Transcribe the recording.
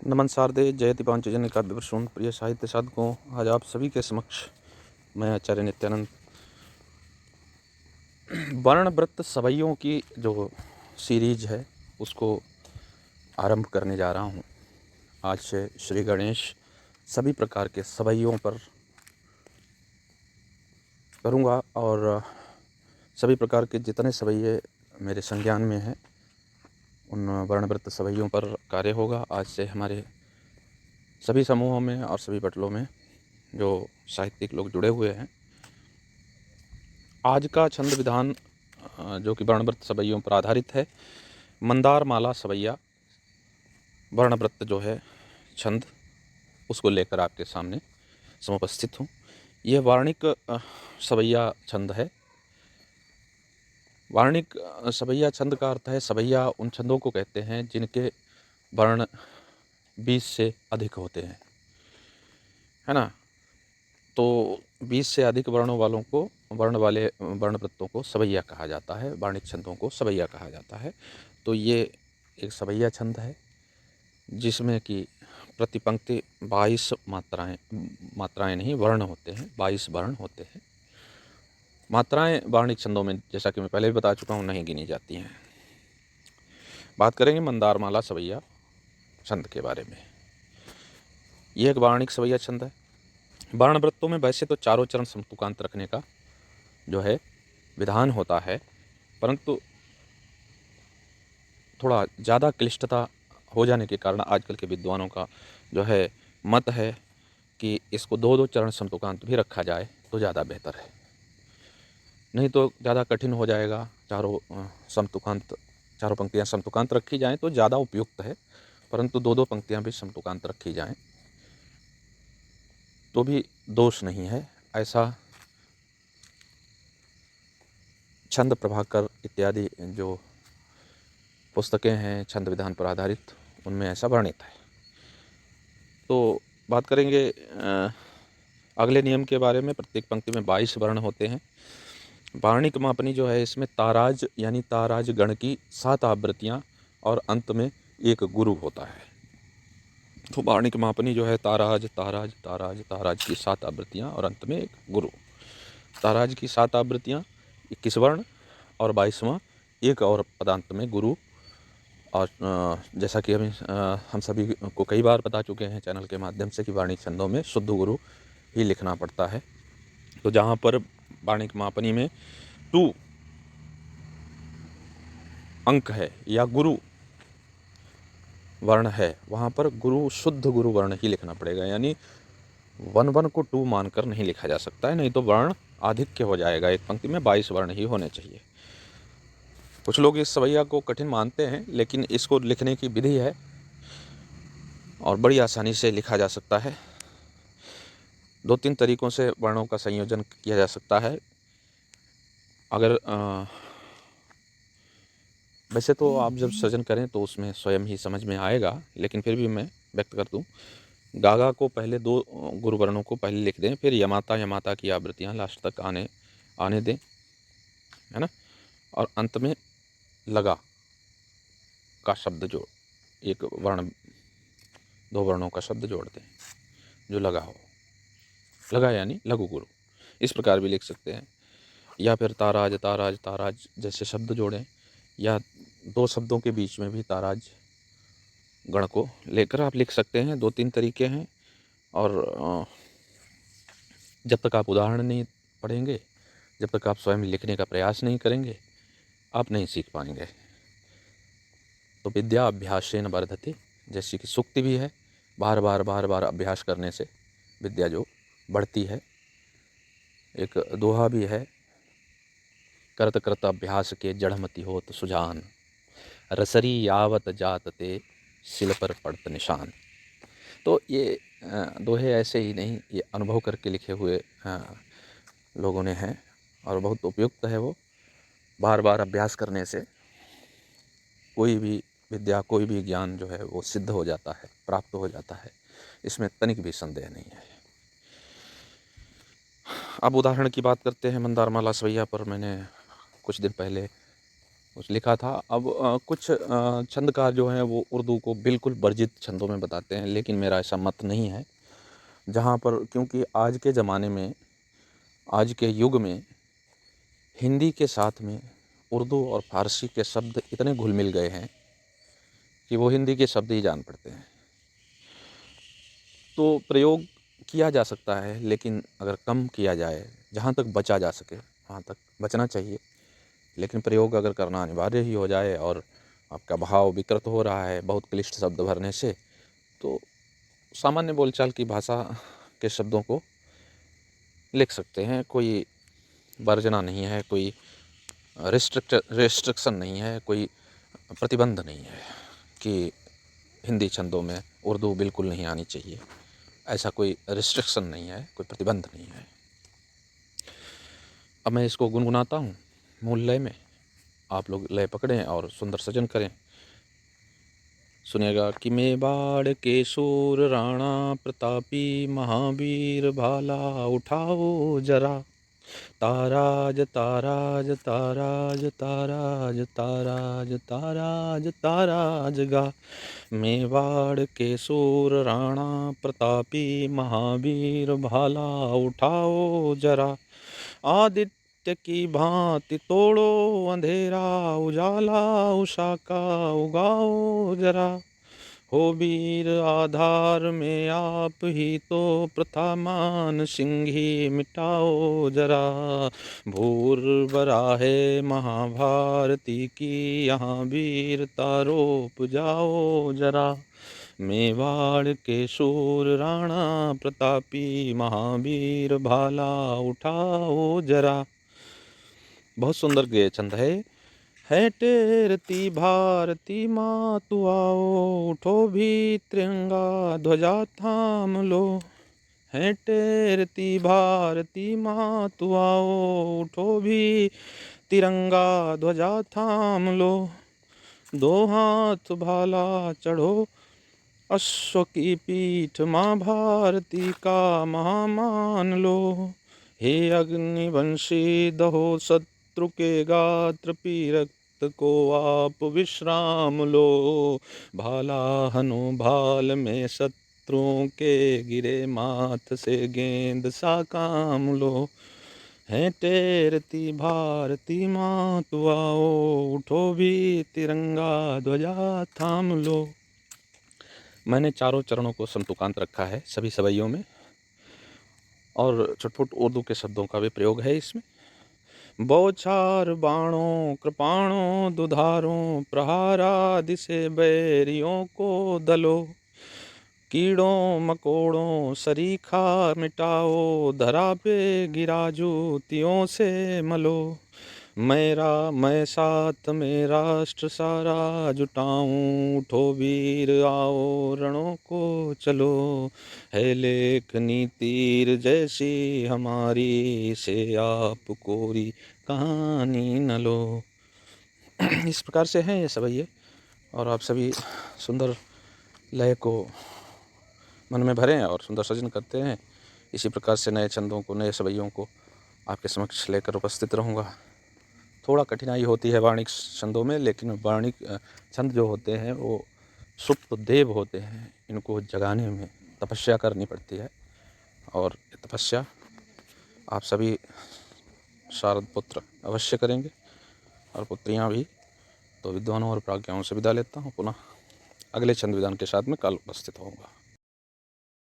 नमन शारदे जयति पांचजन्य काव्य प्रसून प्रिय साहित्य साधकों, आज आप सभी के समक्ष मैं आचार्य नित्यानंद वर्ण व्रत सवैयों की जो सीरीज है उसको आरंभ करने जा रहा हूँ। आज से श्री गणेश सभी प्रकार के सवैयों पर करूँगा और सभी प्रकार के जितने सवैये मेरे संज्ञान में हैं उन वर्णव्रत सवैयों पर कार्य होगा। आज से हमारे सभी समूहों में और सभी पटलों में जो साहित्यिक लोग जुड़े हुए हैं, आज का छंद विधान जो कि वर्णव्रत सवैयों पर आधारित है, मंदार माला सवैया वर्णव्रत जो है छंद, उसको लेकर आपके सामने समुपस्थित हूँ। यह वार्णिक सवैया छंद है। वार्णिक सवैया छंद का अर्थ है, सवैया उन छंदों को कहते हैं जिनके वर्ण 20 से अधिक होते हैं, है ना। तो 20 से अधिक वर्णों वालों को, वर्ण वाले वर्णव्रतों को सवैया कहा जाता है, वार्णिक छंदों को सवैया कहा जाता है। तो ये एक सवैया छंद है जिसमें कि प्रति पंक्ति 22 मात्राएं नहीं वर्ण होते हैं, 22 वर्ण होते हैं। मात्राएं वार्णिक छंदों में, जैसा कि मैं पहले भी बता चुका हूँ, नहीं गिनी जाती हैं। बात करेंगे मंदारमाला सवैया छंद के बारे में। यह एक वार्णिक सवैया छंद है। वर्णव्रतों में वैसे तो चारों चरण समतुकांत रखने का जो है विधान होता है, परंतु थोड़ा ज़्यादा क्लिष्टता हो जाने के कारण आजकल के विद्वानों का जो है मत है कि इसको दो दो चरण समतुकांत भी रखा जाए तो ज़्यादा बेहतर है, नहीं तो ज़्यादा कठिन हो जाएगा। चारों पंक्तियाँ समतुकांत रखी जाएं तो ज़्यादा उपयुक्त है, परंतु दो दो पंक्तियाँ भी समतुकांत रखी जाएं तो भी दोष नहीं है। ऐसा छंद प्रभाकर इत्यादि जो पुस्तकें हैं छंद विधान पर आधारित, उनमें ऐसा वर्णित है। तो बात करेंगे अगले नियम के बारे में। प्रत्येक पंक्ति में 22 वर्ण होते हैं। वार्णिक मापनी जो है, इसमें ताराज यानी ताराज गण की 7 आवृत्तियाँ और अंत में एक गुरु होता है। तो वार्णिक मापनी जो है ताराज ताराज ताराज ताराज की 7 आवृत्तियाँ और अंत में एक गुरु। ताराज की 7 आवृत्तियाँ 21 वर्ण और 22वां एक और पदांत में गुरु। और जैसा कि हम सभी को कई बार बता चुके हैं चैनल के माध्यम से कि वार्णिक छंदों में शुद्ध गुरु ही लिखना पड़ता है। तो जहाँ पर वार्णिक मापनी में 2 अंक है या गुरु वर्ण है, वहाँ पर गुरु शुद्ध गुरु वर्ण ही लिखना पड़ेगा, यानी 1 को 2 मानकर नहीं लिखा जा सकता है, नहीं तो वर्ण आधिक्य हो जाएगा। एक पंक्ति में 22 वर्ण ही होने चाहिए। कुछ लोग इस सवैया को कठिन मानते हैं, लेकिन इसको लिखने की विधि है और बड़ी आसानी से लिखा जा सकता है। 2-3 तरीकों से वर्णों का संयोजन किया जा सकता है। अगर वैसे तो आप जब सृजन करें तो उसमें स्वयं ही समझ में आएगा, लेकिन फिर भी मैं व्यक्त कर दूं। गागा को पहले 2 गुरु वर्णों को पहले लिख दें, फिर यमाता यमाता की आवृत्तियाँ लास्ट तक आने दें, है ना। और अंत में लगा का शब्द जो एक वर्ण 2 वर्णों का शब्द जोड़ दें जो लगा हो। लगा यानी लघु गुरु, इस प्रकार भी लिख सकते हैं। या फिर ताराज ताराज ताराज जैसे शब्द जोड़ें, या 2 शब्दों के बीच में भी ताराज गण को लेकर आप लिख सकते हैं। 2-3 तरीके हैं। और जब तक आप उदाहरण नहीं पढ़ेंगे, जब तक आप स्वयं लिखने का प्रयास नहीं करेंगे, आप नहीं सीख पाएंगे। तो विद्या अभ्यासेन वर्धते, जैसी कि सूक्ति भी है, बार बार अभ्यास करने से विद्या जो बढ़ती है। एक दोहा भी है, करत करत अभ्यास के जड़मति होत सुजान, रसरी यावत जात ते सिल पर पड़त निशान। तो ये दोहे ऐसे ही नहीं, ये अनुभव करके लिखे हुए लोगों ने हैं और बहुत उपयुक्त है। वो बार बार अभ्यास करने से कोई भी विद्या, कोई भी ज्ञान जो है वो सिद्ध हो जाता है, प्राप्त हो जाता है, इसमें तनिक भी संदेह नहीं है। अब उदाहरण की बात करते हैं। मंदारमाला सवैया पर मैंने कुछ दिन पहले कुछ लिखा था। अब कुछ छंदकार जो हैं वो उर्दू को बिल्कुल वर्जित छंदों में बताते हैं, लेकिन मेरा ऐसा मत नहीं है। जहाँ पर, क्योंकि आज के ज़माने में, आज के युग में हिंदी के साथ में उर्दू और फ़ारसी के शब्द इतने घुल मिल गए हैं कि वो हिंदी के शब्द ही जान पड़ते हैं। तो प्रयोग किया जा सकता है, लेकिन अगर कम किया जाए, जहाँ तक बचा जा सके वहाँ तक बचना चाहिए। लेकिन प्रयोग अगर करना अनिवार्य ही हो जाए और आपका भाव विकृत हो रहा है बहुत क्लिष्ट शब्द भरने से, तो सामान्य बोलचाल की भाषा के शब्दों को लिख सकते हैं। कोई वर्जना नहीं है, कोई रिस्ट्रिक्शन नहीं है, कोई प्रतिबंध नहीं है कि हिंदी छंदों में उर्दू बिल्कुल नहीं आनी चाहिए। ऐसा कोई रिस्ट्रिक्शन नहीं है, कोई प्रतिबंध नहीं है। अब मैं इसको गुनगुनाता हूँ मूल लय में, आप लोग लय पकड़ें और सुंदर सजन करें। सुनिएगा कि मेवाड़ के शूर राणा प्रतापी महावीर भाला उठाओ जरा, ताराज ताराज ताराज ताराज ताराज ताराज ताराज गा। मेवाड़ के शूर राणा प्रतापी महावीर भाला उठाओ जरा, आदित्य की भांति तोड़ो अंधेरा, उजाला उषा का उगाओ जरा। हो वीर आधार में आप ही तो प्रथा मान सिंही मिटाओ जरा। भूर बराहे महाभारती की यहाँ वीरता रोप जाओ जरा। मेवाड़ के शूर राणा प्रतापी महावीर भाला उठाओ जरा। बहुत सुंदर ये छंद है टेरती भारती माँ तू आओ, उठो भी तिरंगा ध्वजा थाम लो। है टेरती भारती माँ तू आओ, उठो भी तिरंगा ध्वजा थाम लो। दो हाथ भाला चढ़ो अश्व की पीठ, माँ भारती का महामान लो। हे अग्निवंशी दहो शत्रु के गात्र, पी रक्त को आप विश्राम लो। भाला हनो भाल में शत्रुओं के, गिरे माथ से गेंद सा काम लो। है टेरती भारती माँ तू आओ, उठो भी तिरंगा ध्वजा थाम लो। मैंने चारों चरणों को समतुकांत रखा है सभी सवैयों में, और छुटपुट उर्दू के शब्दों का भी प्रयोग है इसमें। बौछार बाणों कृपाणों दुधारों, प्रहारादि से बैरियों को दलो। कीड़ों मकोड़ों सरीखा मिटाओ, धरा पे गिरा जूतियों से मलो। मैं साथ में राष्ट्र सारा जुटाऊं, उठो वीर आओ रणों को चलो। है लेखनी तीर जैसी हमारी, से आप कोरी कहानी न लो। इस प्रकार से हैं ये सवैये, और आप सभी सुंदर लय को मन में भरें और सुंदर सजन करते हैं। इसी प्रकार से नए छंदों को, नए सवैयों को आपके समक्ष लेकर उपस्थित रहूँगा। थोड़ा कठिनाई होती है वार्णिक छंदों में, लेकिन वार्णिक छंद जो होते हैं वो सुप्त देव होते हैं, इनको जगाने में तपस्या करनी पड़ती है। और तपस्या आप सभी शारद पुत्र अवश्य करेंगे, और पुत्रियाँ भी। तो विद्वानों और प्राज्ञाओं से विदा लेता हूँ। पुनः अगले छंद विधान के साथ में कल उपस्थित होऊंगा।